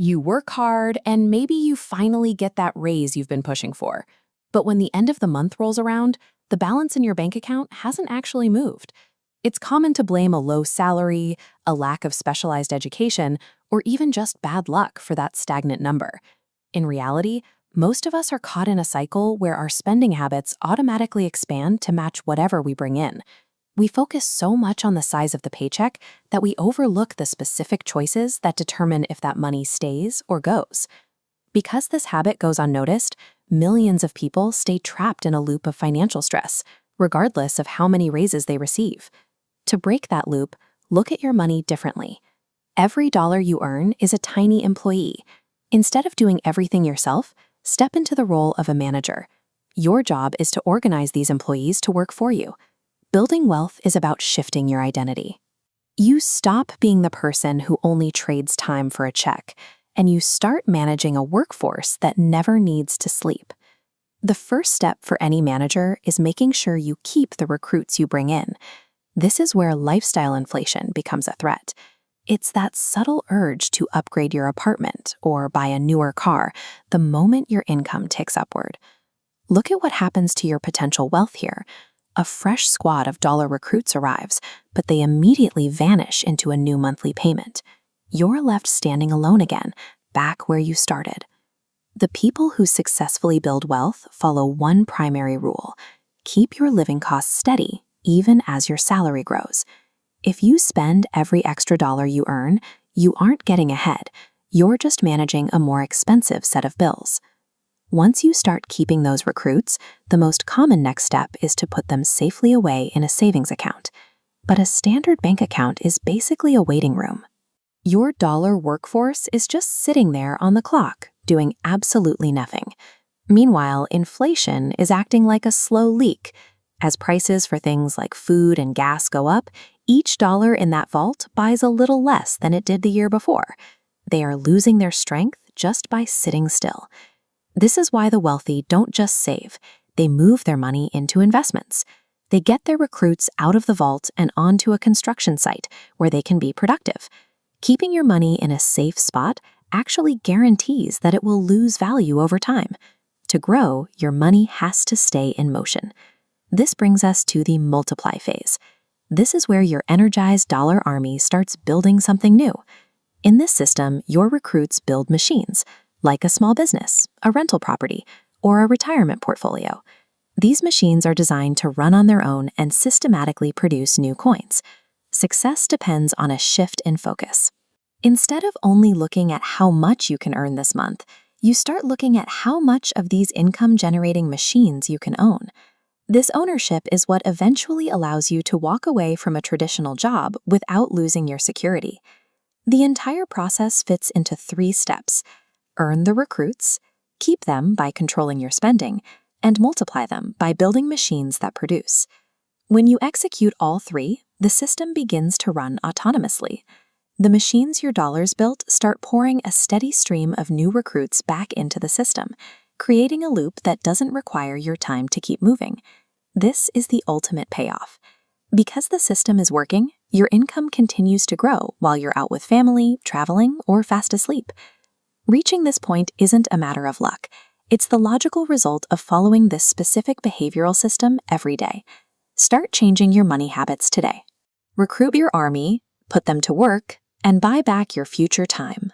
You work hard, and maybe you finally get that raise you've been pushing for. But when the end of the month rolls around, the balance in your bank account hasn't actually moved. It's common to blame a low salary, a lack of specialized education, or even just bad luck for that stagnant number. In reality, most of us are caught in a cycle where our spending habits automatically expand to match whatever we bring in. We focus so much on the size of the paycheck that we overlook the specific choices that determine if that money stays or goes. Because this habit goes unnoticed, millions of people stay trapped in a loop of financial stress, regardless of how many raises they receive. To break that loop, look at your money differently. Every dollar you earn is a tiny employee. Instead of doing everything yourself, step into the role of a manager. Your job is to organize these employees to work for you. Building wealth is about shifting your identity. You stop being the person who only trades time for a check, and you start managing a workforce that never needs to sleep. The first step for any manager is making sure you keep the recruits you bring in. This is where lifestyle inflation becomes a threat. It's that subtle urge to upgrade your apartment or buy a newer car the moment your income ticks upward. Look at what happens to your potential wealth here. A fresh squad of dollar recruits arrives, but they immediately vanish into a new monthly payment. You're left standing alone again, back where you started. The people who successfully build wealth follow one primary rule: keep your living costs steady, even as your salary grows. If you spend every extra dollar you earn, you aren't getting ahead. You're just managing a more expensive set of bills. Once you start keeping those recruits, the most common next step is to put them safely away in a savings account. But a standard bank account is basically a waiting room. Your dollar workforce is just sitting there on the clock, doing absolutely nothing. Meanwhile, inflation is acting like a slow leak. As prices for things like food and gas go up, each dollar in that vault buys a little less than it did the year before. They are losing their strength just by sitting still. This is why the wealthy don't just save, they move their money into investments. They get their recruits out of the vault and onto a construction site where they can be productive. Keeping your money in a safe spot actually guarantees that it will lose value over time. To grow, your money has to stay in motion. This brings us to the multiply phase. This is where your energized dollar army starts building something new. In this system, your recruits build machines, like a small business, a rental property, or a retirement portfolio. These machines are designed to run on their own and systematically produce new coins. Success depends on a shift in focus. Instead of only looking at how much you can earn this month, you start looking at how much of these income-generating machines you can own. This ownership is what eventually allows you to walk away from a traditional job without losing your security. The entire process fits into 3 steps: earn the recruits, keep them by controlling your spending, and multiply them by building machines that produce. When you execute all 3, the system begins to run autonomously. The machines your dollars built start pouring a steady stream of new recruits back into the system, creating a loop that doesn't require your time to keep moving. This is the ultimate payoff. Because the system is working, your income continues to grow while you're out with family, traveling, or fast asleep. Reaching this point isn't a matter of luck. It's the logical result of following this specific behavioral system every day. Start changing your money habits today. Recruit your army, put them to work, and buy back your future time.